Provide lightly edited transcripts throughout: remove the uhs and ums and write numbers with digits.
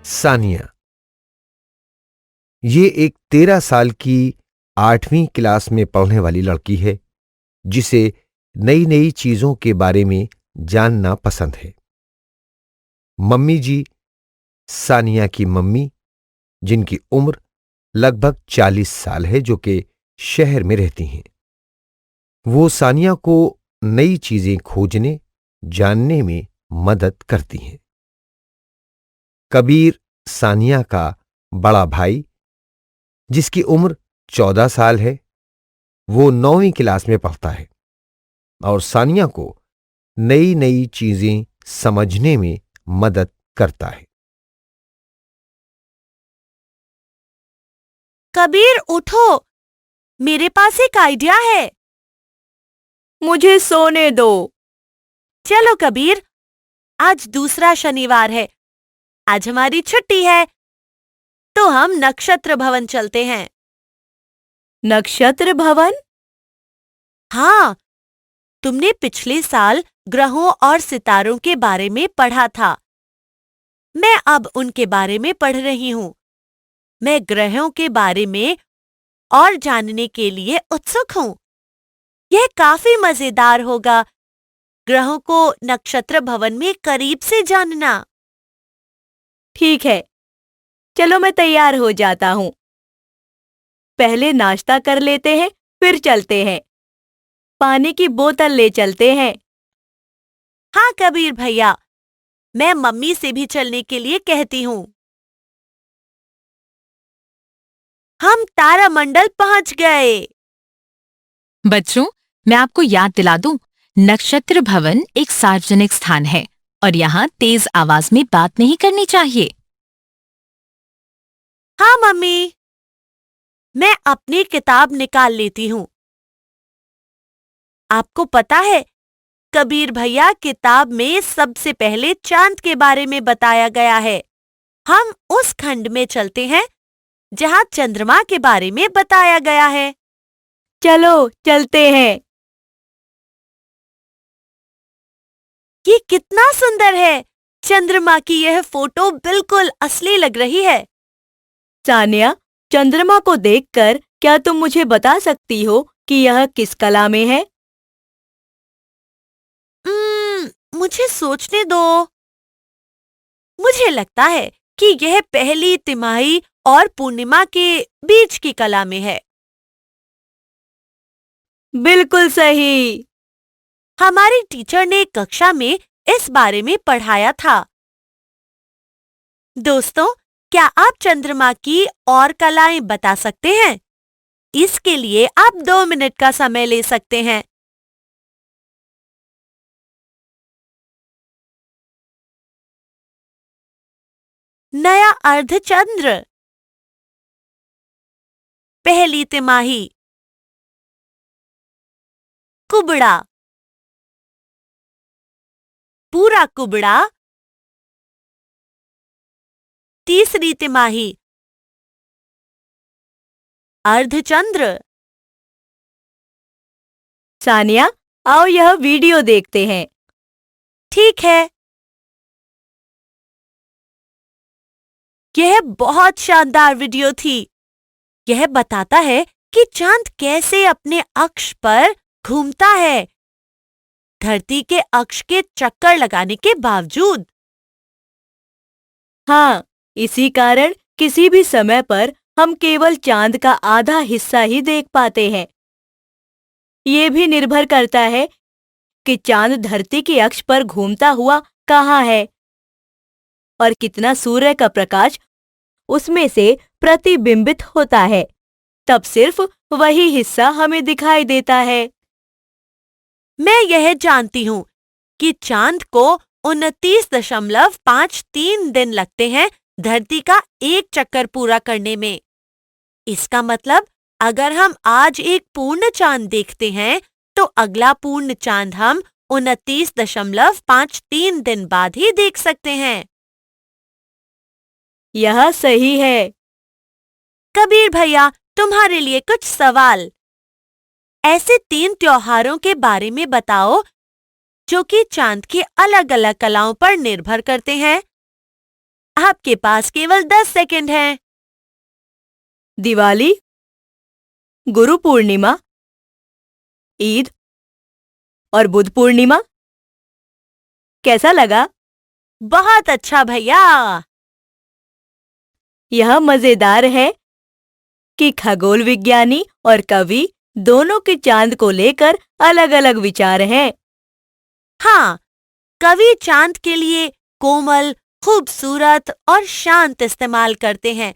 सानिया। ये एक 13 साल की 8वीं क्लास में पढ़ने वाली लड़की है जिसे नई नई चीजों के बारे में जानना पसंद है। मम्मी जी सानिया की मम्मी, जिनकी उम्र लगभग 40 साल है, जो कि शहर में रहती हैं, वो सानिया को नई चीजें खोजने जानने में मदद करती हैं। कबीर सानिया का बड़ा भाई, जिसकी उम्र 14 साल है, वो 9वीं क्लास में पढ़ता है और सानिया को नई नई चीजें समझने में मदद करता है। कबीर उठो, मेरे पास एक आइडिया है। मुझे सोने दो। चलो कबीर, आज दूसरा शनिवार है, आज हमारी छुट्टी है, तो हम नक्षत्र भवन चलते हैं। नक्षत्र भवन? हाँ, तुमने पिछले साल ग्रहों और सितारों के बारे में पढ़ा था। मैं अब उनके बारे में पढ़ रही हूँ। मैं ग्रहों के बारे में और जानने के लिए उत्सुक हूँ। यह काफी मजेदार होगा, ग्रहों को नक्षत्र भवन में करीब से जानना। ठीक है, चलो मैं तैयार हो जाता हूँ। पहले नाश्ता कर लेते हैं, फिर चलते हैं। पानी की बोतल ले चलते हैं। हाँ कबीर भैया, मैं मम्मी से भी चलने के लिए कहती हूँ। हम तारामंडल पहुंच गए। बच्चों, मैं आपको याद दिला दूं, नक्षत्र भवन एक सार्वजनिक स्थान है और यहाँ तेज आवाज में बात नहीं करनी चाहिए। हाँ मम्मी, मैं अपनी किताब निकाल लेती हूँ। आपको पता है, कबीर भैया, किताब में सबसे पहले चांद के बारे में बताया गया है। हम उस खंड में चलते हैं जहाँ चंद्रमा के बारे में बताया गया है। चलो चलते हैं। ये कितना सुंदर है! चंद्रमा की यह फोटो बिल्कुल असली लग रही है। सानिया, चंद्रमा को देखकर क्या तुम मुझे बता सकती हो कि यह किस कला में है? मुझे सोचने दो। मुझे लगता है कि यह पहली तिमाही और पूर्णिमा के बीच की कला में है। बिल्कुल सही। हमारी टीचर ने कक्षा में इस बारे में पढ़ाया था। दोस्तों, क्या आप चंद्रमा की और कलाएं बता सकते हैं? इसके लिए आप 2 मिनट का समय ले सकते हैं। नया अर्धचंद्र, पहली तिमाही, कुबड़ा, पूरा कुबड़ा, तीसरी तिमाही, अर्धचंद्र। सानिया, आओ यह वीडियो देखते हैं। ठीक है। यह बहुत शानदार वीडियो थी। यह बताता है कि चांद कैसे अपने अक्ष पर घूमता है, धरती के अक्ष के चक्कर लगाने के बावजूद। हाँ, इसी कारण किसी भी समय पर हम केवल चांद का आधा हिस्सा ही देख पाते हैं। ये भी निर्भर करता है कि चांद धरती के अक्ष पर घूमता हुआ कहाँ है और कितना सूर्य का प्रकाश उसमें से प्रतिबिंबित होता है। तब सिर्फ वही हिस्सा हमें दिखाई देता है। मैं यह जानती हूँ कि चांद को 29.53 दिन लगते हैं धरती का एक चक्कर पूरा करने में। इसका मतलब, अगर हम आज एक पूर्ण चांद देखते हैं, तो अगला पूर्ण चांद हम 29.53 दिन बाद ही देख सकते हैं। यह सही है। कबीर भैया, तुम्हारे लिए कुछ सवाल। ऐसे 3 त्योहारों के बारे में बताओ जो कि चांद की अलग अलग कलाओं पर निर्भर करते हैं। आपके पास केवल 10 सेकंड हैं। दिवाली, गुरु पूर्णिमा, ईद और बुद्ध पूर्णिमा। कैसा लगा? बहुत अच्छा भैया। यह मजेदार है कि खगोल विज्ञानी और कवि दोनों के चांद को लेकर अलग-अलग विचार हैं। हाँ, कवि चांद के लिए कोमल, खूबसूरत और शांत इस्तेमाल करते हैं,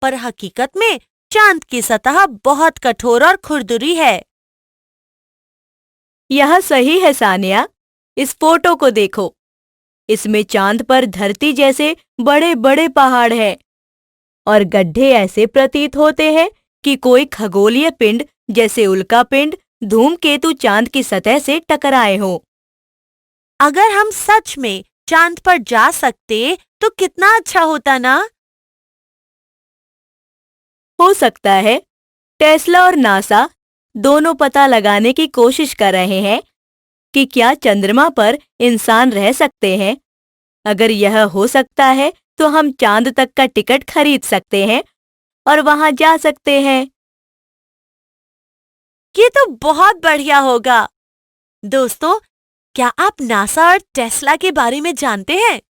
पर हकीकत में चांद की सतह बहुत कठोर और खुरदुरी है। यह सही है सानिया। इस फोटो को देखो। इसमें चांद पर धरती जैसे बड़े-बड़े पहाड़ हैं और गड्ढे ऐसे प्रतीत होते हैं कि कोई खगोलीय पिंड जैसे उल्का पिंड, धूमकेतु चांद की सतह से टकराए हों। अगर हम सच में चांद पर जा सकते तो कितना अच्छा होता ना? हो सकता है टेस्ला और नासा दोनों पता लगाने की कोशिश कर रहे हैं कि क्या चंद्रमा पर इंसान रह सकते हैं। अगर यह हो सकता है तो हम चांद तक का टिकट खरीद सकते हैं और वहां जा सकते हैं। ये तो बहुत बढ़िया होगा। दोस्तों, क्या आप नासा और टेस्ला के बारे में जानते हैं?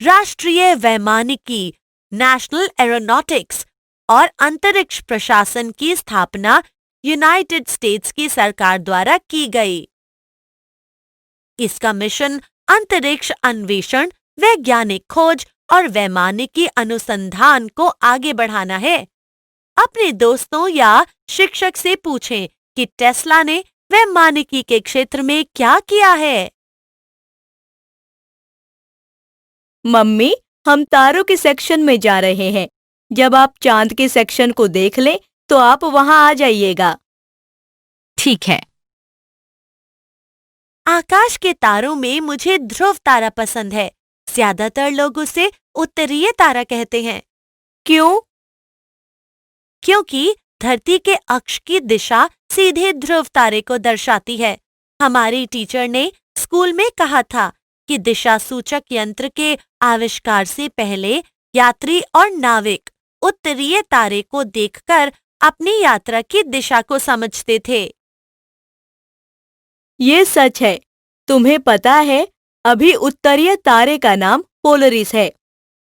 राष्ट्रीय वैमानिकी, नेशनल एरोनॉटिक्स और अंतरिक्ष प्रशासन की स्थापना यूनाइटेड स्टेट्स की सरकार द्वारा की गई। इसका मिशन अंतरिक्ष अन्वेषण, वैज्ञानिक खोज और वैमानिकी अनुसंधान को आगे बढ़ाना है। अपने दोस्तों या शिक्षक से पूछें कि टेस्ला ने वैमानिकी के क्षेत्र में क्या किया है। मम्मी, हम तारों के सेक्शन में जा रहे हैं। जब आप चांद के सेक्शन को देख लें तो आप वहां आ जाइएगा। ठीक है। आकाश के तारों में मुझे ध्रुव तारा पसंद है। ज्यादातर लोग उसे उत्तरीय तारा कहते हैं। क्यों? क्योंकि धरती के अक्ष की दिशा सीधे ध्रुव तारे को दर्शाती है। हमारी टीचर ने स्कूल में कहा था कि दिशा सूचक यंत्र के आविष्कार से पहले यात्री और नाविक उत्तरीय तारे को देखकर अपनी यात्रा की दिशा को समझते थे। ये सच है। तुम्हें पता है, अभी उत्तरीय तारे का नाम पोलरिस है।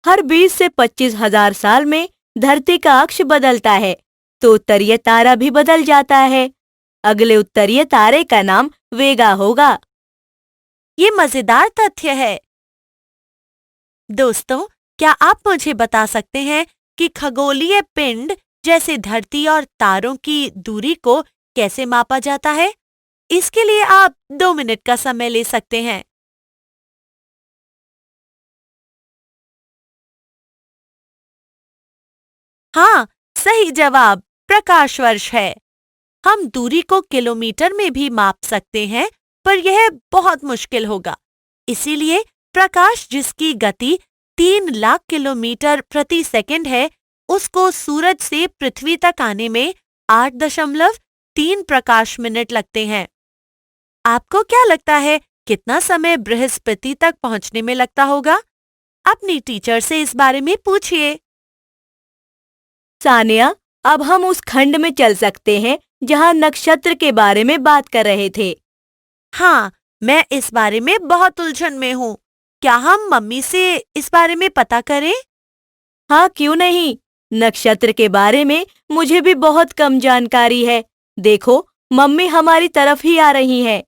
हर 20 से 25,000 साल में धरती का अक्ष बदलता है तो उत्तरीय तारा भी बदल जाता है। अगले उत्तरीय तारे का नाम वेगा होगा। ये मजेदार तथ्य है। दोस्तों, क्या आप मुझे बता सकते हैं कि खगोलीय पिंड जैसे धरती और तारों की दूरी को कैसे मापा जाता है? इसके लिए आप 2 मिनट का समय ले सकते हैं। हाँ, सही जवाब प्रकाश वर्ष है। हम दूरी को किलोमीटर में भी माप सकते हैं, पर यह बहुत मुश्किल होगा। इसीलिए प्रकाश जिसकी गति 3 लाख किलोमीटर प्रति सेकंड है, उसको सूरज से पृथ्वी तक आने में 8.3 प्रकाश मिनट लगते हैं। आपको क्या लगता है कितना समय बृहस्पति तक पहुंचने में लगता होगा? अपनी टीचर से इस बारे में पूछिए। सानिया, अब हम उस खंड में चल सकते हैं जहां नक्षत्र के बारे में बात कर रहे थे। हाँ, मैं इस बारे में बहुत उलझन में हूँ। क्या हम मम्मी से इस बारे में पता करें? हाँ, क्यों नहीं। नक्षत्र के बारे में मुझे भी बहुत कम जानकारी है। देखो, मम्मी हमारी तरफ ही आ रही हैं।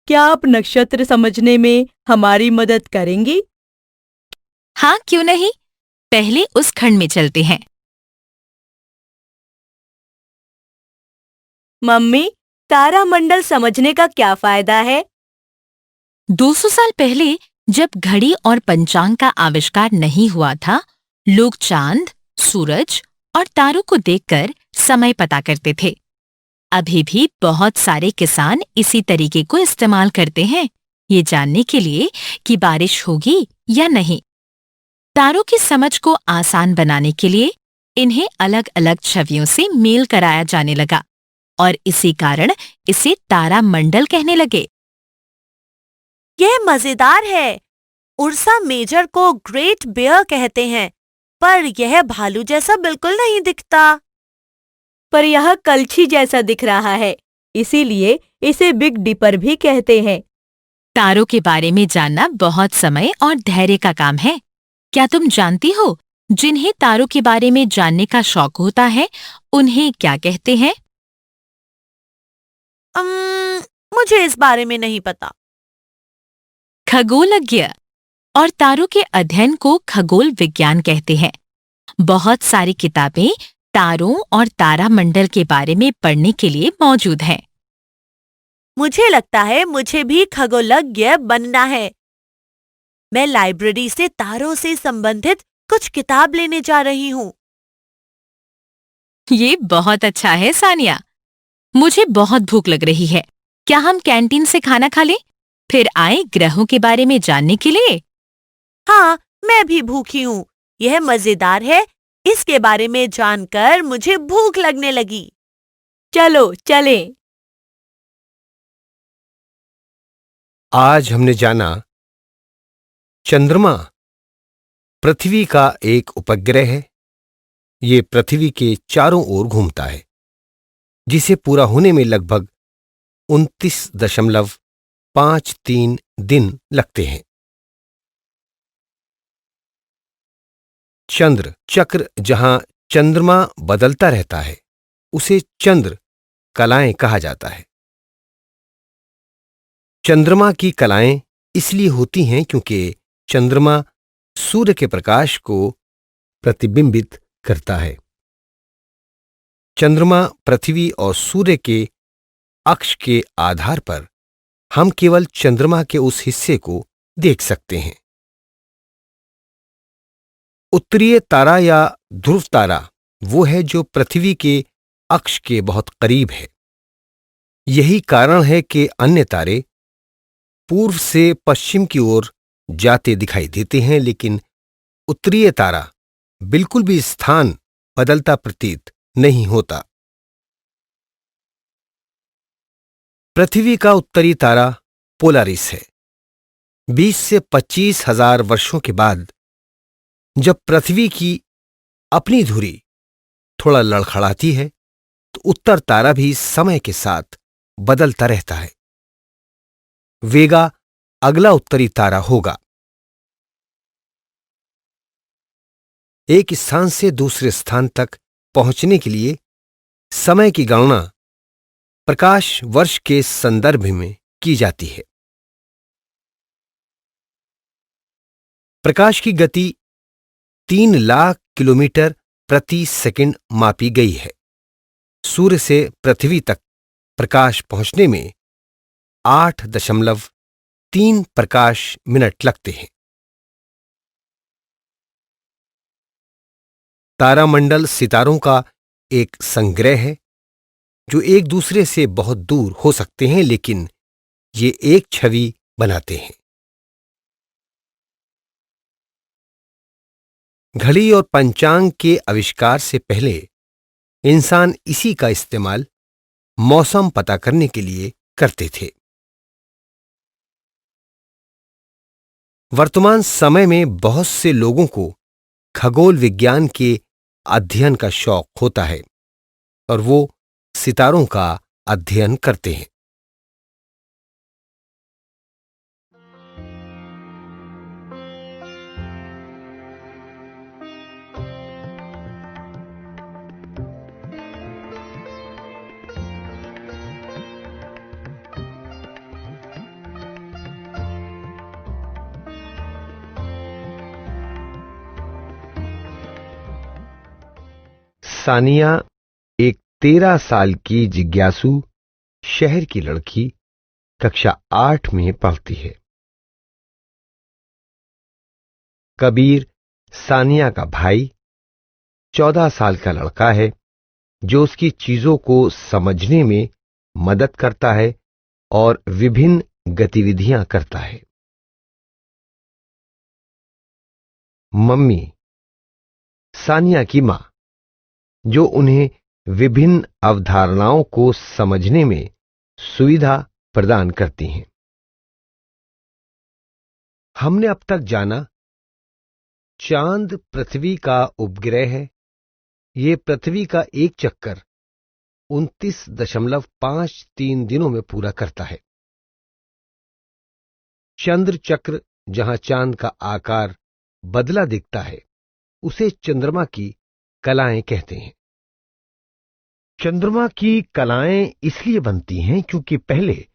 क्या आप नक्षत्र समझने में हमारी मदद करेंगी? हाँ, क्यों नहीं। पहले उस खंड में चलते हैं। मम्मी, तारामंडल समझने का क्या फायदा है? 200 साल पहले जब घड़ी और पंचांग का आविष्कार नहीं हुआ था, लोग चांद, सूरज और तारों को देखकर समय पता करते थे। अभी भी बहुत सारे किसान इसी तरीके को इस्तेमाल करते हैं, ये जानने के लिए कि बारिश होगी या नहीं। तारों की समझ को आसान बनाने के लिए इन्हें अलग-अलग छवियों से मेल कराया जाने लगा और इसी कारण इसे तारामंडल कहने लगे। यह मजेदार है। उर्सा मेजर को ग्रेट बेयर कहते हैं, पर यह भालू जैसा बिल्कुल नहीं दिखता। पर यह कलछी जैसा दिख रहा है, इसीलिए इसे बिग डिपर भी कहते हैं। तारों के बारे में जानना बहुत समय और धैर्य का काम है। क्या तुम जानती हो जिन्हें तारों के बारे में जानने का शौक होता है उन्हें क्या कहते हैं? मुझे इस बारे में नहीं पता। खगोलज्ञ और तारों के अध्ययन को खगोल विज्ञान कहते हैं। बहुत सारी किताबें तारों और तारामंडल के बारे में पढ़ने के लिए मौजूद हैं। मुझे लगता है मुझे भी खगोलज्ञ बनना है। मैं लाइब्रेरी से तारों से संबंधित कुछ किताब लेने जा रही हूँ। ये बहुत अच्छा है सानिया। मुझे बहुत भूख लग रही है। क्या हम कैंटीन से खाना खा लें? फिर आए ग्रहों के बारे में जानने के लिए। हाँ, मैं भी भूखी हूँ। यह मजेदार है। इसके बारे में जानकर मुझे भूख लगने लगी। चलो चलें। आज हमने जाना चंद्रमा पृथ्वी का एक उपग्रह है। ये पृथ्वी के चारों ओर घूमता है, जिसे पूरा होने में लगभग 29.53 दिन लगते हैं। चंद्र चक्र जहां चंद्रमा बदलता रहता है उसे चंद्र कलाएं कहा जाता है। चंद्रमा की कलाएं इसलिए होती हैं क्योंकि चंद्रमा सूर्य के प्रकाश को प्रतिबिंबित करता है। चंद्रमा पृथ्वी और सूर्य के अक्ष के आधार पर हम केवल चंद्रमा के उस हिस्से को देख सकते हैं। उत्तरीय तारा या ध्रुव तारा वो है जो पृथ्वी के अक्ष के बहुत करीब है। यही कारण है कि अन्य तारे पूर्व से पश्चिम की ओर जाते दिखाई देते हैं, लेकिन उत्तरीय तारा बिल्कुल भी स्थान बदलता प्रतीत नहीं होता। पृथ्वी का उत्तरी तारा पोलारिस है। 20 से 25 हजार वर्षों के बाद जब पृथ्वी की अपनी धुरी थोड़ा लड़खड़ाती है तो उत्तर तारा भी समय के साथ बदलता रहता है। वेगा अगला उत्तरी तारा होगा। एक स्थान से दूसरे स्थान तक पहुंचने के लिए समय की गणना प्रकाश वर्ष के संदर्भ में की जाती है। प्रकाश की गति 3 लाख किलोमीटर प्रति सेकंड मापी गई है। सूर्य से पृथ्वी तक प्रकाश पहुंचने में 8.3 प्रकाश मिनट लगते हैं। तारामंडल सितारों का एक संग्रह है जो एक दूसरे से बहुत दूर हो सकते हैं, लेकिन ये एक छवि बनाते हैं। घड़ी और पंचांग के आविष्कार से पहले इंसान इसी का इस्तेमाल मौसम पता करने के लिए करते थे। वर्तमान समय में बहुत से लोगों को खगोल विज्ञान के अध्ययन का शौक होता है और वो सितारों का अध्ययन करते हैं। सानिया एक 13 साल की जिज्ञासु शहर की लड़की कक्षा 8 में पढ़ती है। कबीर सानिया का भाई 14 साल का लड़का है जो उसकी चीजों को समझने में मदद करता है और विभिन्न गतिविधियां करता है। मम्मी सानिया की मां जो उन्हें विभिन्न अवधारणाओं को समझने में सुविधा प्रदान करती हैं। हमने अब तक जाना, चांद पृथ्वी का उपग्रह है। ये पृथ्वी का एक चक्कर 29.53 दिनों में पूरा करता है। चंद्र चक्र, जहां चांद का आकार बदला दिखता है, उसे चंद्रमा की कलाएं कहते हैं। चंद्रमा की कलाएं इसलिए बनती हैं क्योंकि पहले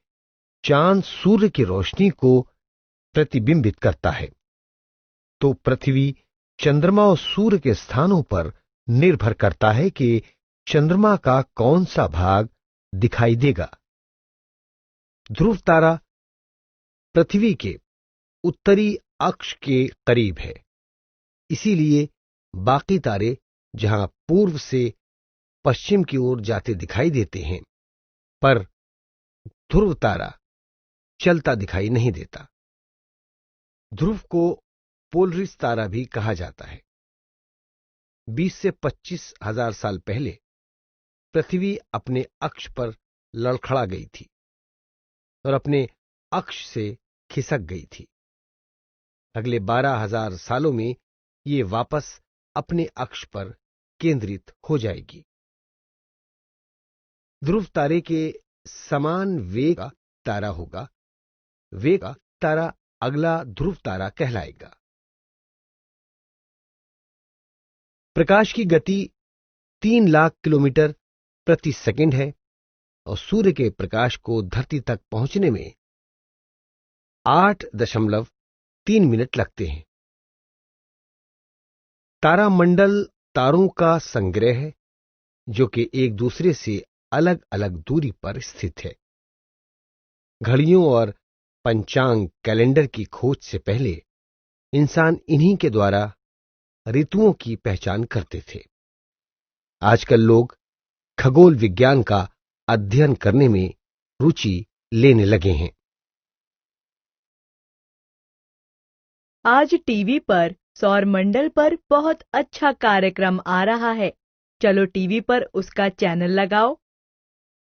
चांद सूर्य की रोशनी को प्रतिबिंबित करता है, तो पृथ्वी चंद्रमा और सूर्य के स्थानों पर निर्भर करता है कि चंद्रमा का कौन सा भाग दिखाई देगा। ध्रुव तारा पृथ्वी के उत्तरी अक्ष के करीब है, इसीलिए बाकी तारे जहां पूर्व से पश्चिम की ओर जाते दिखाई देते हैं, पर ध्रुव तारा चलता दिखाई नहीं देता। ध्रुव को पोलरिस तारा भी कहा जाता है। 20 से 25 हजार साल पहले पृथ्वी अपने अक्ष पर लड़खड़ा गई थी और अपने अक्ष से खिसक गई थी। अगले 12,000 सालों में ये वापस अपने अक्ष पर केंद्रित हो जाएगी। ध्रुव तारे के समान वेग का तारा होगा। वेग का तारा अगला ध्रुव तारा कहलाएगा। प्रकाश की गति 3 लाख किलोमीटर प्रति सेकंड है और सूर्य के प्रकाश को धरती तक पहुंचने में 8.3 मिनट लगते हैं। तारामंडल तारों का संग्रह है जो कि एक दूसरे से अलग अलग दूरी पर स्थित है। घड़ियों और पंचांग कैलेंडर की खोज से पहले इंसान इन्हीं के द्वारा ऋतुओं की पहचान करते थे। आजकल लोग खगोल विज्ञान का अध्ययन करने में रुचि लेने लगे हैं। आज टीवी पर सौरमंडल पर बहुत अच्छा कार्यक्रम आ रहा है। चलो टीवी पर उसका चैनल लगाओ।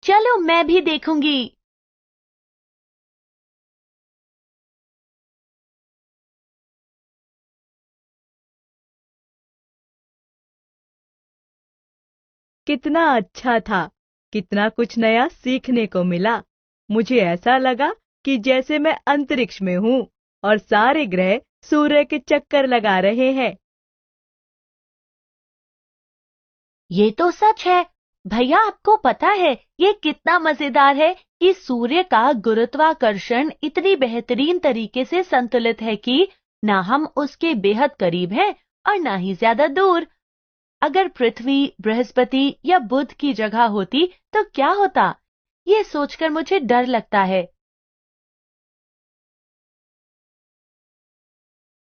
चलो मैं भी देखूंगी। कितना अच्छा था, कितना कुछ नया सीखने को मिला। मुझे ऐसा लगा कि जैसे मैं अंतरिक्ष में हूँ और सारे ग्रह सूर्य के चक्कर लगा रहे हैं। ये तो सच है। भैया, आपको पता है ये कितना मजेदार है कि सूर्य का गुरुत्वाकर्षण इतनी बेहतरीन तरीके से संतुलित है कि ना हम उसके बेहद करीब हैं और ना ही ज्यादा दूर। अगर पृथ्वी, बृहस्पति या बुध की जगह होती तो क्या होता? ये सोचकर मुझे डर लगता है।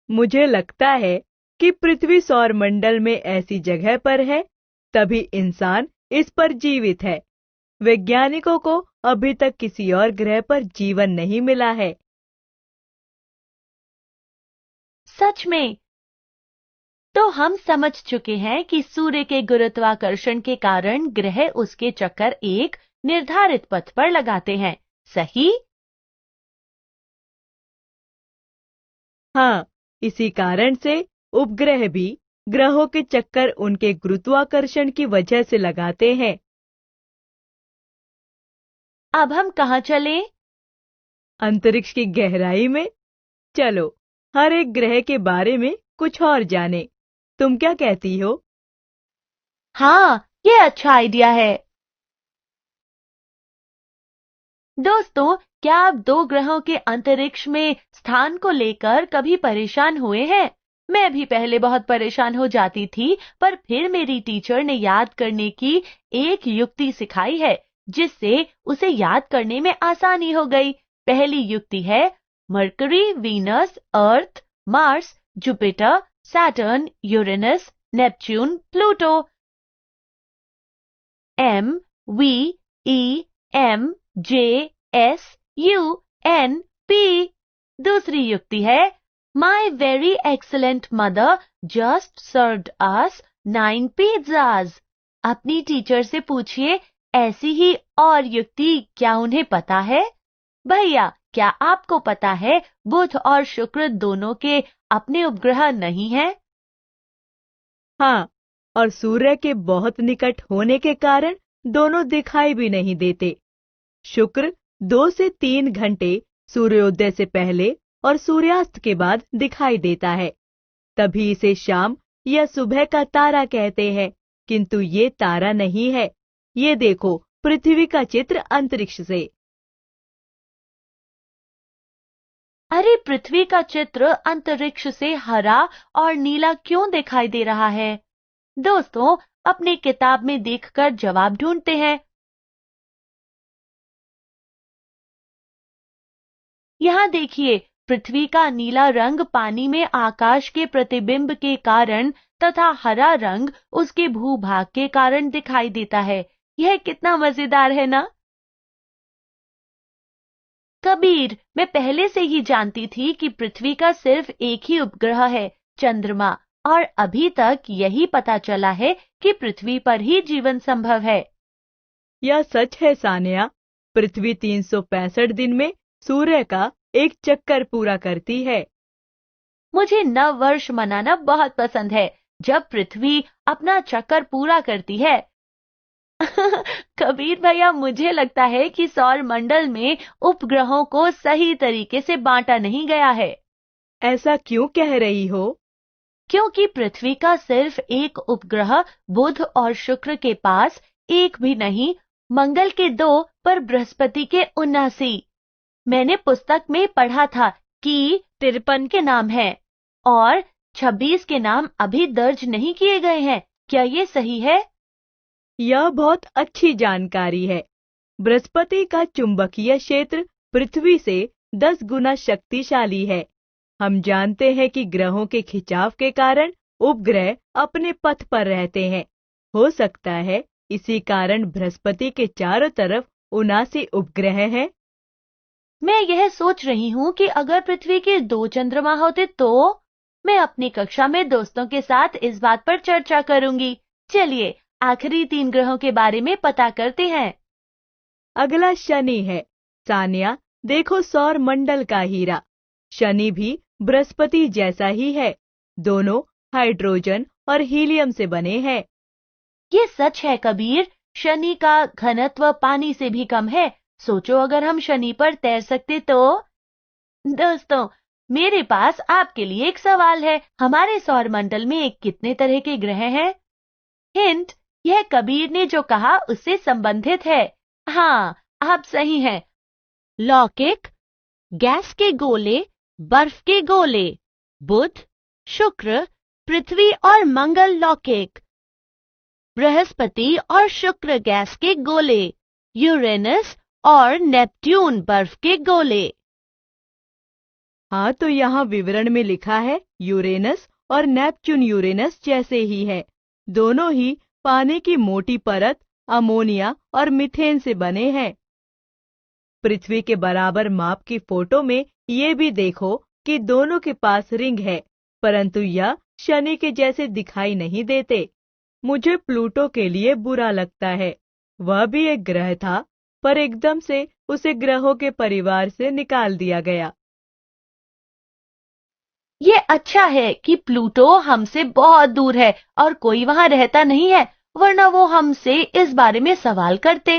मुझे लगता है कि पृथ्वी सौरमंडल में ऐसी जगह पर है, तभी इंसान इस पर जीवित है। वैज्ञानिकों को अभी तक किसी और ग्रह पर जीवन नहीं मिला है। सच में? तो हम समझ चुके हैं कि सूर्य के गुरुत्वाकर्षण के कारण ग्रह उसके चक्कर एक निर्धारित पथ पर लगाते हैं, सही? हाँ, इसी कारण से उपग्रह भी ग्रहों के चक्कर उनके गुरुत्वाकर्षण की वजह से लगाते हैं। अब हम कहाँ चलें? अंतरिक्ष की गहराई में। चलो हर एक ग्रह के बारे में कुछ और जाने। तुम क्या कहती हो? हाँ, ये अच्छा आइडिया है। दोस्तों, क्या आप 2 ग्रहों के अंतरिक्ष में स्थान को लेकर कभी परेशान हुए हैं? मैं भी पहले बहुत परेशान हो जाती थी, पर फिर मेरी टीचर ने याद करने की एक युक्ति सिखाई है, जिससे उसे याद करने में आसानी हो गई। पहली युक्ति है Mercury, Venus, Earth, Mars, Jupiter, Saturn, Uranus, Neptune, Pluto. M, V, E, M, J, S, U, N, P। दूसरी युक्ति है My very excellent mother just served us 9 pizzas। अपनी टीचर से पूछिए, ऐसी ही और युक्ति क्या उन्हें पता है? भैया, क्या आपको पता है बुध और शुक्र दोनों के अपने उपग्रह नहीं हैं? हाँ, और सूर्य के बहुत निकट होने के कारण दोनों दिखाई भी नहीं देते। शुक्र 2 से 3 घंटे सूर्योदय से पहले और सूर्यास्त के बाद दिखाई देता है, तभी इसे शाम या सुबह का तारा कहते हैं। किंतु ये तारा नहीं है। ये देखो पृथ्वी का चित्र अंतरिक्ष से। अरे, पृथ्वी का चित्र अंतरिक्ष से हरा और नीला क्यों दिखाई दे रहा है? दोस्तों, अपनी किताब में देखकर जवाब ढूंढते हैं। यहाँ देखिए, पृथ्वी का नीला रंग पानी में आकाश के प्रतिबिंब के कारण तथा हरा रंग उसके भूभाग के कारण दिखाई देता है। यह कितना मजेदार है ना? कबीर, मैं पहले से ही जानती थी कि पृथ्वी का सिर्फ एक ही उपग्रह है, चंद्रमा, और अभी तक यही पता चला है कि पृथ्वी पर ही जीवन संभव है। यह सच है सानिया। पृथ्वी 365 दिन में सूर्य का एक चक्कर पूरा करती है। मुझे नव वर्ष मनाना बहुत पसंद है, जब पृथ्वी अपना चक्कर पूरा करती है। कबीर भैया, मुझे लगता है कि सौर मंडल में उपग्रहों को सही तरीके से बांटा नहीं गया है। ऐसा क्यों कह रही हो? क्योंकि पृथ्वी का सिर्फ एक उपग्रह बुध और शुक्र के पास एक भी नहीं, मंगल के 2 पर बृहस्पति के 79। मैंने पुस्तक में पढ़ा था कि 53 के नाम हैं और 26 के नाम अभी दर्ज नहीं किए गए हैं। क्या ये सही है? यह बहुत अच्छी जानकारी है। बृहस्पति का चुंबकीय क्षेत्र पृथ्वी से 10 गुना शक्तिशाली है। हम जानते हैं कि ग्रहों के खिंचाव के कारण उपग्रह अपने पथ पर रहते हैं। हो सकता है इसी कारण बृहस्पति के चारों तरफ 79 उपग्रह हैं। मैं यह सोच रही हूँ कि अगर पृथ्वी के 2 चंद्रमा होते तो मैं अपनी कक्षा में दोस्तों के साथ इस बात पर चर्चा करूंगी। चलिए, आखिरी 3 ग्रहों के बारे में पता करते हैं। अगला शनि है। सानिया, देखो सौर मंडल का हीरा। शनि भी बृहस्पति जैसा ही है। दोनों हाइड्रोजन और हीलियम से बने हैं। ये सच है कबीर। शनि का घनत्व पानी से भी कम है। सोचो, अगर हम शनि पर तैर सकते तो। दोस्तों, मेरे पास आपके लिए एक सवाल है। हमारे सौर मंडल में कितने तरह के ग्रह हैं? हिंट, यह कबीर ने जो कहा उससे संबंधित है। हाँ, आप सही हैं। लौकिक, गैस के गोले, बर्फ के गोले। बुध, शुक्र, पृथ्वी और मंगल लौकिक। बृहस्पति और शुक्र गैस के गोले। यूरेनस और नेपट्यून बर्फ के गोले। हाँ, तो यहाँ विवरण में लिखा है यूरेनस और नेपच्यून यूरेनस जैसे ही है। दोनों ही पानी की मोटी परत, अमोनिया और मीथेन से बने हैं। पृथ्वी के बराबर माप की फोटो में ये भी देखो कि दोनों के पास रिंग है, परंतु यह शनि के जैसे दिखाई नहीं देते। मुझे प्लूटो के लिए बुरा लगता है। वह भी एक ग्रह था, पर एकदम से उसे ग्रहों के परिवार से निकाल दिया गया। ये अच्छा है कि प्लूटो हमसे बहुत दूर है और कोई वहां रहता नहीं है, वरना वो हमसे इस बारे में सवाल करते।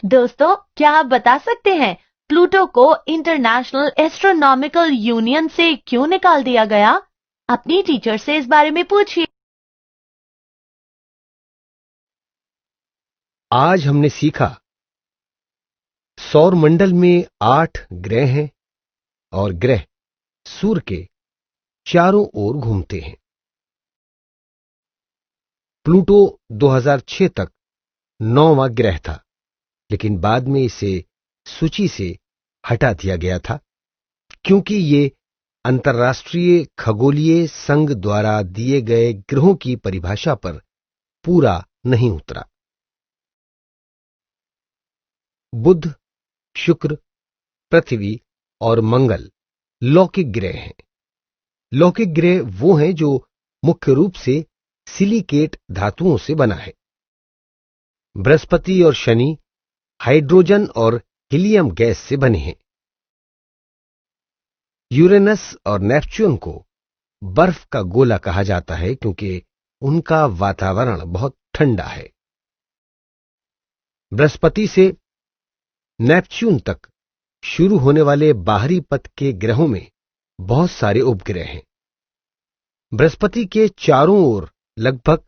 दोस्तों, क्या आप बता सकते हैं प्लूटो को इंटरनेशनल एस्ट्रोनॉमिकल यूनियन से क्यों निकाल दिया गया? अपनी टीचर से इस बारे में पूछिए। आज हमने सीखा सौर मंडल में 8 ग्रह हैं और ग्रह सूर्य के चारों ओर घूमते हैं। प्लूटो 2006 तक 9वां ग्रह था, लेकिन बाद में इसे सूची से हटा दिया गया था क्योंकि ये अंतर्राष्ट्रीय खगोलीय संघ द्वारा दिए गए ग्रहों की परिभाषा पर पूरा नहीं उतरा। बुध, शुक्र, पृथ्वी और मंगल लौकिक ग्रह हैं। लौकिक ग्रह वो हैं जो मुख्य रूप से सिलिकेट धातुओं से बना है। बृहस्पति और शनि हाइड्रोजन और हीलियम गैस से बने हैं। यूरेनस और नेपच्यून को बर्फ का गोला कहा जाता है क्योंकि उनका वातावरण बहुत ठंडा है। बृहस्पति से नेपच्यून तक शुरू होने वाले बाहरी पथ के ग्रहों में बहुत सारे उपग्रह हैं। बृहस्पति के चारों ओर लगभग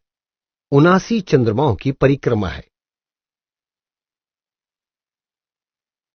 79 चंद्रमाओं की परिक्रमा है।